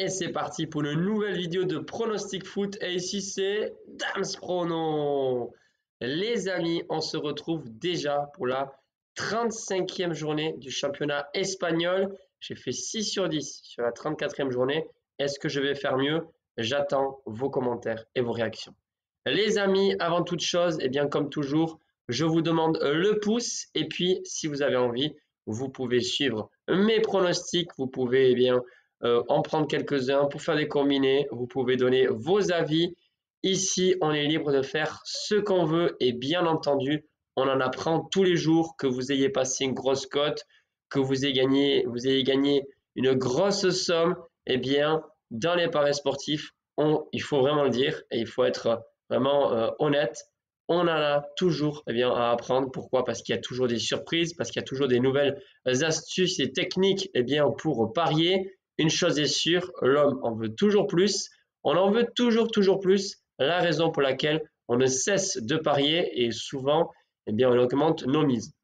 Et c'est parti pour une nouvelle vidéo de Pronostic Foot. Et ici, c'est Dams Prono. Les amis, on se retrouve déjà pour la 35e journée du championnat espagnol. J'ai fait 6 sur 10 sur la 34e journée. Est-ce que je vais faire mieux? J'attends vos commentaires et vos réactions. Les amis, avant toute chose, et bien comme toujours, je vous demande le pouce. Et puis, si vous avez envie, vous pouvez suivre mes pronostics. Vous pouvez en prendre quelques-uns pour faire des combinés. Vous pouvez donner vos avis. Ici, on est libre de faire ce qu'on veut et bien entendu, on en apprend tous les jours, que vous ayez passé une grosse cote, que vous ayez gagné une grosse somme. Eh bien, dans les paris sportifs, il faut vraiment le dire et il faut être vraiment honnête. On en a toujours à apprendre. Pourquoi? Parce qu'il y a toujours des surprises, parce qu'il y a toujours des nouvelles astuces et techniques pour parier. Une chose est sûre, l'homme en veut toujours plus. On en veut toujours plus. La raison pour laquelle on ne cesse de parier et souvent, on augmente nos mises.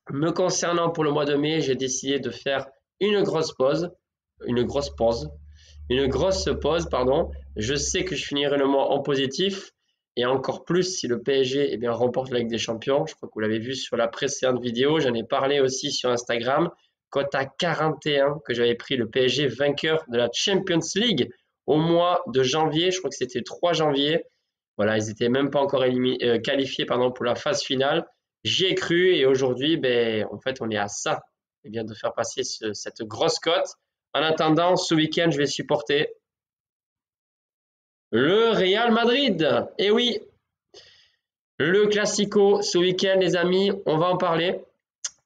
Me concernant pour le mois de mai, j'ai décidé de faire une grosse pause. Je sais que je finirai le mois en positif et encore plus si le PSG remporte la Ligue des Champions. Je crois que vous l'avez vu sur la précédente vidéo. J'en ai parlé aussi sur Instagram. Cote à 41 que j'avais pris le PSG vainqueur de la Champions League au mois de janvier. Je crois que c'était 3 janvier. Voilà, ils n'étaient même pas encore qualifiés pour la phase finale. J'y ai cru et aujourd'hui, en fait, on est à ça de faire passer cette grosse cote. En attendant, ce week-end, je vais supporter le Real Madrid. Et oui, le Classico ce week-end, les amis, on va en parler.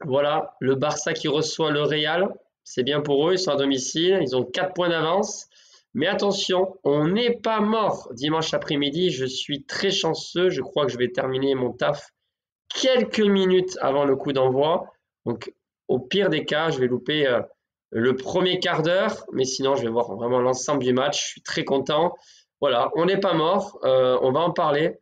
Voilà, le Barça qui reçoit le Real, c'est bien pour eux, ils sont à domicile, ils ont 4 points d'avance. Mais attention, on n'est pas mort dimanche après-midi, je suis très chanceux, je crois que je vais terminer mon taf quelques minutes avant le coup d'envoi. Donc au pire des cas, je vais louper le premier quart d'heure, mais sinon je vais voir vraiment l'ensemble du match, je suis très content. Voilà, on n'est pas mort, on va en parler,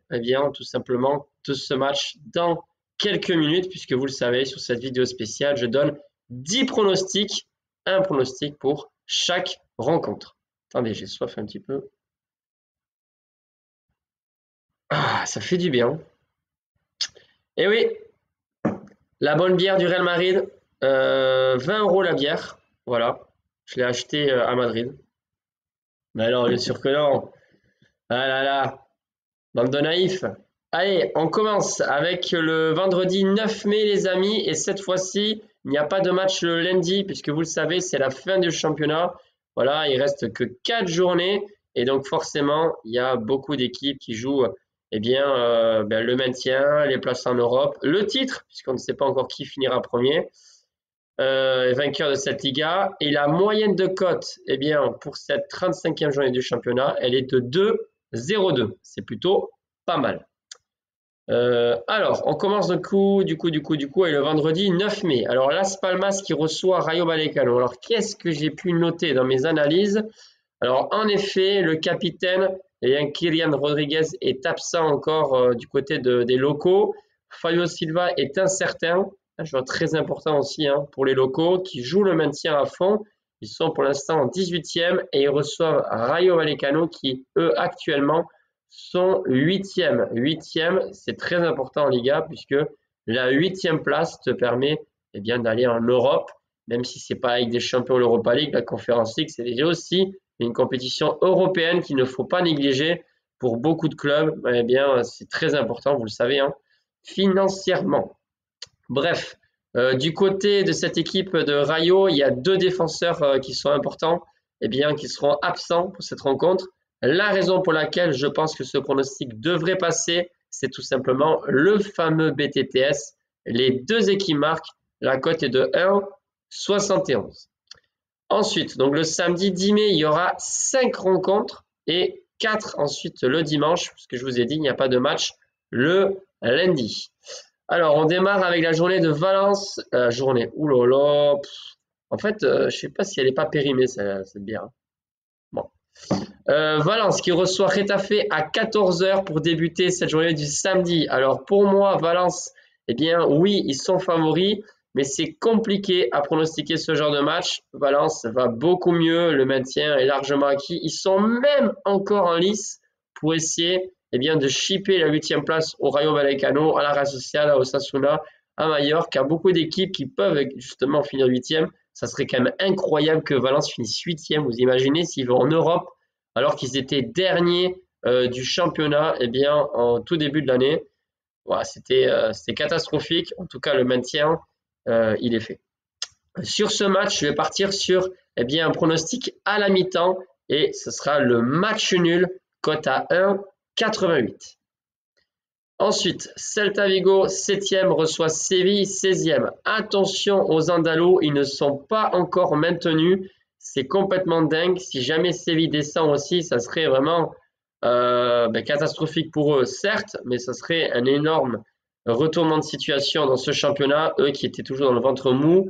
tout simplement, de ce match dans quelques minutes, puisque vous le savez, sur cette vidéo spéciale, je donne 10 pronostics, un pronostic pour chaque rencontre. Attendez, j'ai soif un petit peu. Ah, ça fait du bien. Et oui, la bonne bière du Real Madrid, 20 € la bière. Voilà, je l'ai acheté à Madrid. Mais alors, bien sûr que non. Ah là là, bande de naïfs. Allez, on commence avec le vendredi 9 mai, les amis. Et cette fois-ci, il n'y a pas de match le lundi, puisque vous le savez, c'est la fin du championnat. Voilà, il reste que 4 journées. Et donc, forcément, il y a beaucoup d'équipes qui jouent le maintien, les places en Europe, le titre, puisqu'on ne sait pas encore qui finira premier, vainqueur de cette Liga. Et la moyenne de cote, pour cette 35e journée du championnat, elle est de 2,02. C'est plutôt pas mal. Alors, on commence du coup, et le vendredi 9 mai. Alors, Las Palmas qui reçoit Rayo Vallecano. Alors, qu'est-ce que j'ai pu noter dans mes analyses? Alors, en effet, le capitaine, Kylian Rodriguez est absent encore du côté des locaux. Fabio Silva est incertain. Un joueur très important aussi pour les locaux qui jouent le maintien à fond. Ils sont pour l'instant en 18e et ils reçoivent Rayo Vallecano qui, eux, actuellement, sont 8e. 8e, c'est très important en Liga puisque la 8e place te permet d'aller en Europe, même si c'est pas avec des champions l'Europa League, la Conference League, c'est déjà aussi une compétition européenne qu'il ne faut pas négliger pour beaucoup de clubs. C'est très important, vous le savez, financièrement. Bref, du côté de cette équipe de Rayo, il y a 2 défenseurs qui sont importants, qui seront absents pour cette rencontre. La raison pour laquelle je pense que ce pronostic devrait passer, c'est tout simplement le fameux BTTS. Les 2 équipes marquent, la cote est de 1,71. Ensuite, donc le samedi 10 mai, il y aura 5 rencontres et 4 ensuite le dimanche, parce que je vous ai dit, il n'y a pas de match le lundi. Alors, on démarre avec la journée de Valence. Oulala. En fait, je ne sais pas si elle n'est pas périmée, cette bière. Bon. Valence qui reçoit Getafe à 14 h pour débuter cette journée du samedi. Alors, pour moi, Valence, oui, ils sont favoris. mais c'est compliqué à pronostiquer ce genre de match. Valence va beaucoup mieux, le maintien est largement acquis. Ils sont même encore en lice pour essayer de chipper la 8e place au Rayo Vallecano, à la Real Sociedad, à Osasuna, à Mallorca, à beaucoup d'équipes qui peuvent justement finir 8e. Ça serait quand même incroyable que Valence finisse 8e. Vous imaginez s'ils vont en Europe alors qu'ils étaient derniers du championnat en tout début de l'année. Voilà, c'était catastrophique. En tout cas, le maintien, il est fait. Sur ce match, je vais partir sur un pronostic à la mi-temps et ce sera le match nul, cote à 1,88. Ensuite, Celta Vigo 7e reçoit Séville 16e. Attention aux Andalous, ils ne sont pas encore maintenus. C'est complètement dingue. Si jamais Séville descend aussi, ça serait vraiment catastrophique pour eux, certes, mais ça serait un énorme retournement de situation dans ce championnat. Eux qui étaient toujours dans le ventre mou.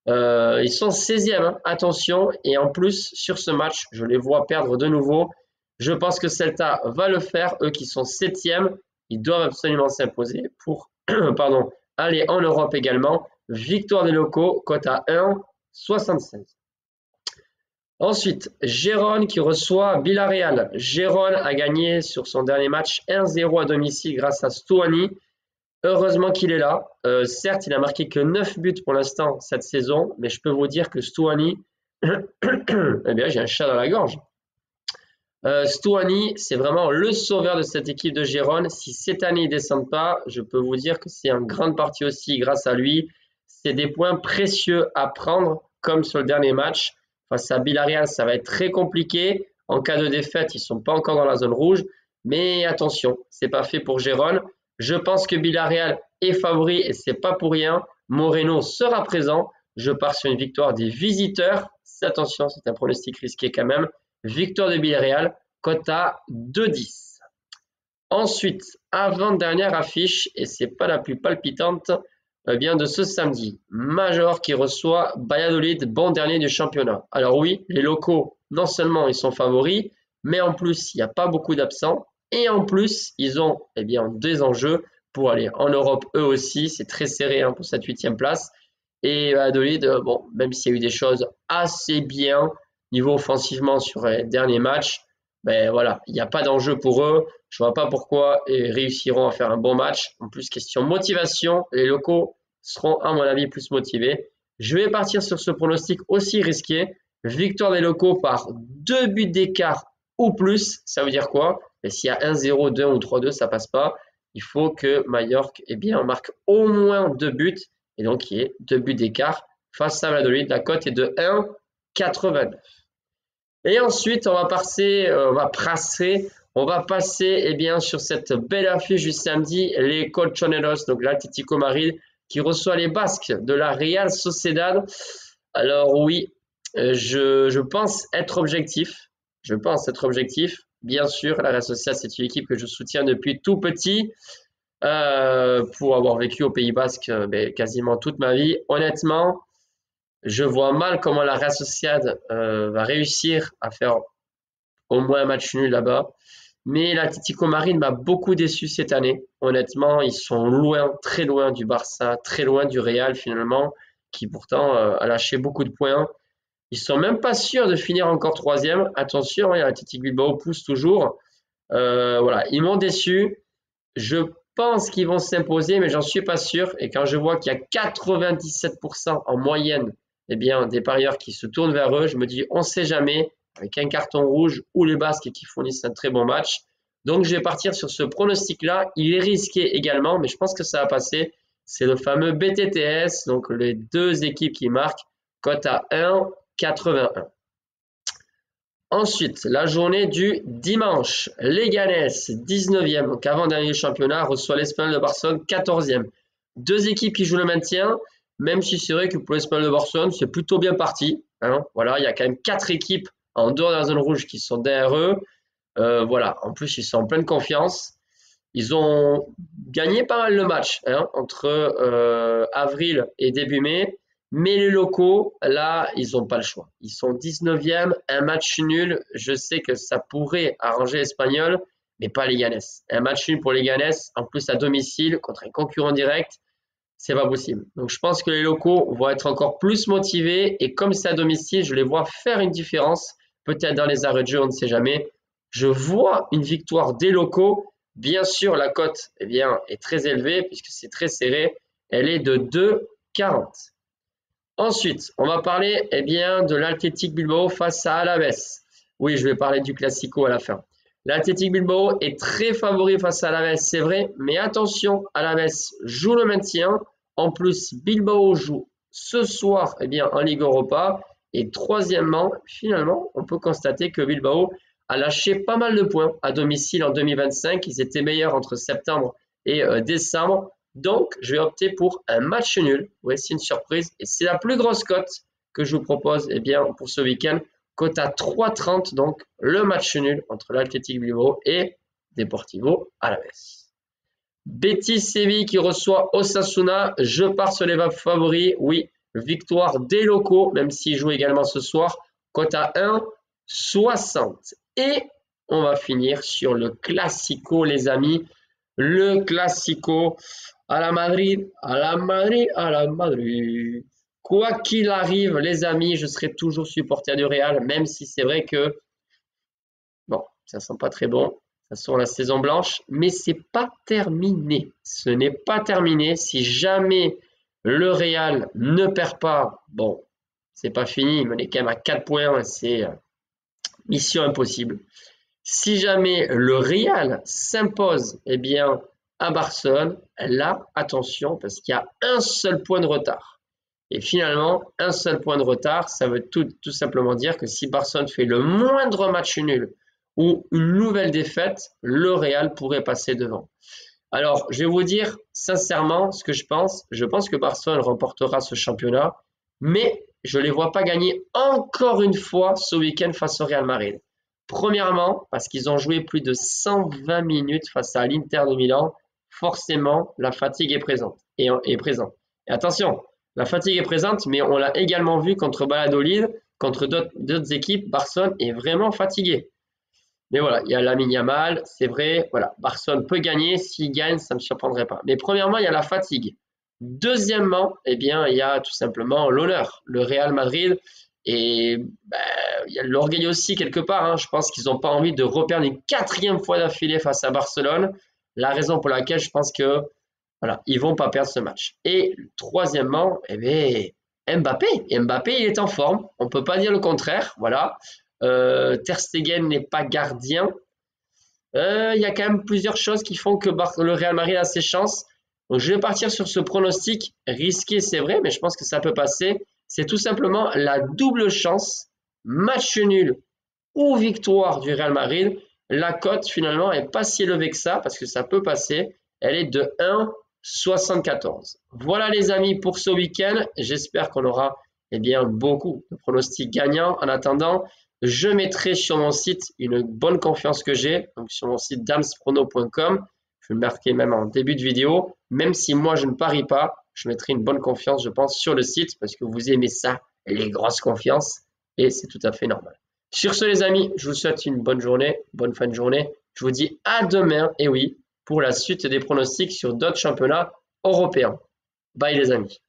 Ils sont 16e, hein, attention. Et en plus, sur ce match, je les vois perdre de nouveau. Je pense que Celta va le faire. Eux qui sont 7e, ils doivent absolument s'imposer pour aller en Europe également. Victoire des locaux, cote à 1,76. Ensuite, Gérone qui reçoit Villarreal. Gérone a gagné sur son dernier match 1-0 à domicile grâce à Stuani. Heureusement qu'il est là. Certes, il n'a marqué que 9 buts pour l'instant cette saison, mais je peux vous dire que Stuani, j'ai un chat dans la gorge. Stuani, c'est vraiment le sauveur de cette équipe de Gérone. Si cette année ils ne descendent pas, je peux vous dire que c'est en grande partie aussi grâce à lui. C'est des points précieux à prendre, comme sur le dernier match. Face à Villarreal, ça va être très compliqué. En cas de défaite, ils ne sont pas encore dans la zone rouge. Mais attention, ce n'est pas fait pour Gérone. Je pense que Villarreal est favori et ce n'est pas pour rien. Moreno sera présent. Je pars sur une victoire des visiteurs. Attention, c'est un pronostic risqué quand même. Victoire de Villarreal, cote à 2,10. Ensuite, avant-dernière affiche, et c'est pas la plus palpitante, de ce samedi. Major qui reçoit Valladolid, bon dernier du championnat. Alors oui, les locaux, non seulement ils sont favoris, mais en plus, il n'y a pas beaucoup d'absents. Et en plus, ils ont des enjeux pour aller en Europe eux aussi. C'est très serré pour cette 8e place. Et Valladolid, même s'il y a eu des choses assez bien, niveau offensivement sur les derniers matchs, il n'y a pas d'enjeu pour eux. Je ne vois pas pourquoi ils réussiront à faire un bon match. En plus, question motivation, les locaux seront à mon avis plus motivés. Je vais partir sur ce pronostic aussi risqué. Victoire des locaux par 2 buts d'écart ou plus. Ça veut dire quoi? S'il y a 1-0, 2 ou 3-2, ça passe pas. Il faut que Mallorca marque au moins 2 buts. Et donc, il y ait 2 buts d'écart face à Valladolid. La cote est de 1,89. Et ensuite, on va passer sur cette belle affiche du samedi, les Colchoneros, donc l'Atlético Madrid, qui reçoit les Basques de la Real Sociedad. Alors oui, je pense être objectif. Bien sûr, la Real Sociedad, c'est une équipe que je soutiens depuis tout petit, pour avoir vécu au Pays Basque quasiment toute ma vie. Honnêtement, je vois mal comment la Real Sociedad va réussir à faire au moins un match nul là-bas. Mais l'Atlético Madrid m'a beaucoup déçu cette année. Honnêtement, ils sont loin, très loin du Barça, très loin du Real finalement, qui pourtant a lâché beaucoup de points. Ils sont même pas sûrs de finir encore 3e. Attention, l'Athletic Bilbao pousse toujours. Ils m'ont déçu. Je pense qu'ils vont s'imposer, mais j'en suis pas sûr. Et quand je vois qu'il y a 97% en moyenne des parieurs qui se tournent vers eux, je me dis, on ne sait jamais, avec un carton rouge ou les Basques qui fournissent un très bon match. Donc, je vais partir sur ce pronostic-là. Il est risqué également, mais je pense que ça va passer. C'est le fameux BTTS, donc les deux équipes qui marquent, cote à 1,81. Ensuite, la journée du dimanche, Leganés, 19e, donc avant-dernier championnat, reçoit l'Espagnol de Barcelone, 14e. Deux équipes qui jouent le maintien, même si c'est vrai que pour l'Espagnol de Barcelone, c'est plutôt bien parti. Il y a quand même 4 équipes en dehors de la zone rouge qui sont derrière eux. En plus, ils sont en pleine confiance. Ils ont gagné pas mal le match entre avril et début mai. Mais les locaux, là, ils n'ont pas le choix. Ils sont 19e, un match nul. Je sais que ça pourrait arranger l'Espagnol, mais pas Leganés. Un match nul pour Leganés, en plus à domicile, contre un concurrent direct. c'est pas possible. Donc, je pense que les locaux vont être encore plus motivés et comme c'est à domicile, je les vois faire une différence. Peut-être dans les arrêts de jeu, on ne sait jamais. Je vois une victoire des locaux. Bien sûr, la cote eh bien, est très élevée puisque c'est très serré. Elle est de 2,40. Ensuite, on va parler eh bien, de l'Athletic Bilbao face à Alaves. Oui, je vais parler du Classico à la fin. L'Athletic Bilbao est très favori face à Alaves, c'est vrai, mais attention, Alaves joue le maintien. En plus, Bilbao joue ce soir eh bien, en Ligue Europa. Et troisièmement, finalement, on peut constater que Bilbao a lâché pas mal de points à domicile en 2025. Ils étaient meilleurs entre septembre et décembre. Donc, je vais opter pour un match nul. Oui, c'est une surprise. Et c'est la plus grosse cote que je vous propose eh bien, pour ce week-end. Cote à 3,30, donc le match nul entre l'Athletic Bilbao et Deportivo Alaves. Betis Séville qui reçoit Osasuna. Je pars sur les favoris. Oui, victoire des locaux, même s'ils jouent également ce soir. Cote à 1,60. Et on va finir sur le Classico, les amis. Le Classico à la Madrid, à la Madrid, à la Madrid. Quoi qu'il arrive, les amis, je serai toujours supporter du Real, même si c'est vrai que, bon, ça sent pas très bon, ça sent la saison blanche, mais c'est pas terminé. Ce n'est pas terminé. Si jamais le Real ne perd pas, bon, c'est pas fini, il est quand même à 4 points, c'est mission impossible. Si jamais le Real s'impose, eh bien, à Barcelone, là, attention, parce qu'il y a un seul point de retard. Et finalement, un seul point de retard, ça veut tout simplement dire que si Barcelone fait le moindre match nul ou une nouvelle défaite, le Real pourrait passer devant. Alors, je vais vous dire sincèrement ce que je pense. Je pense que Barcelone remportera ce championnat, mais je ne les vois pas gagner encore une fois ce week-end face au Real Madrid. Premièrement, parce qu'ils ont joué plus de 120 minutes face à l'Inter de Milan, forcément, la fatigue est présente. Et attention, la fatigue est présente, mais on l'a également vu contre Valladolid, contre d'autres équipes. Barcelone est vraiment fatigué. Mais voilà, il y a Lamine Yamal, c'est vrai. Voilà, Barcelone peut gagner. S'il gagne, ça ne me surprendrait pas. Mais premièrement, il y a la fatigue. Deuxièmement, eh bien, il y a tout simplement l'honneur. Le Real Madrid. Et il y a l'orgueil aussi quelque part. Hein. Je pense qu'ils n'ont pas envie de reperdre une 4e fois d'affilée face à Barcelone. La raison pour laquelle je pense que voilà, ils vont pas perdre ce match. Et troisièmement, eh bien, Mbappé, il est en forme. On ne peut pas dire le contraire. Voilà. Ter Stegen n'est pas gardien. Il y a quand même plusieurs choses qui font que le Real Madrid a ses chances. Donc, je vais partir sur ce pronostic risqué, c'est vrai, mais je pense que ça peut passer. C'est tout simplement la double chance, match nul ou victoire du Real Madrid. La cote, finalement, n'est pas si élevée que ça, parce que ça peut passer. Elle est de 1,74. Voilà, les amis, pour ce week-end. J'espère qu'on aura eh bien, beaucoup de pronostics gagnants. En attendant, je mettrai sur mon site une bonne confiance que j'ai, donc sur mon site damsprono.com. Je vais le marquer même en début de vidéo. Même si moi, je ne parie pas, je mettrai une bonne confiance, je pense, sur le site parce que vous aimez ça, les grosses confiances, et c'est tout à fait normal. Sur ce, les amis, je vous souhaite une bonne journée, bonne fin de journée. Je vous dis à demain, et oui, pour la suite des pronostics sur d'autres championnats européens. Bye, les amis.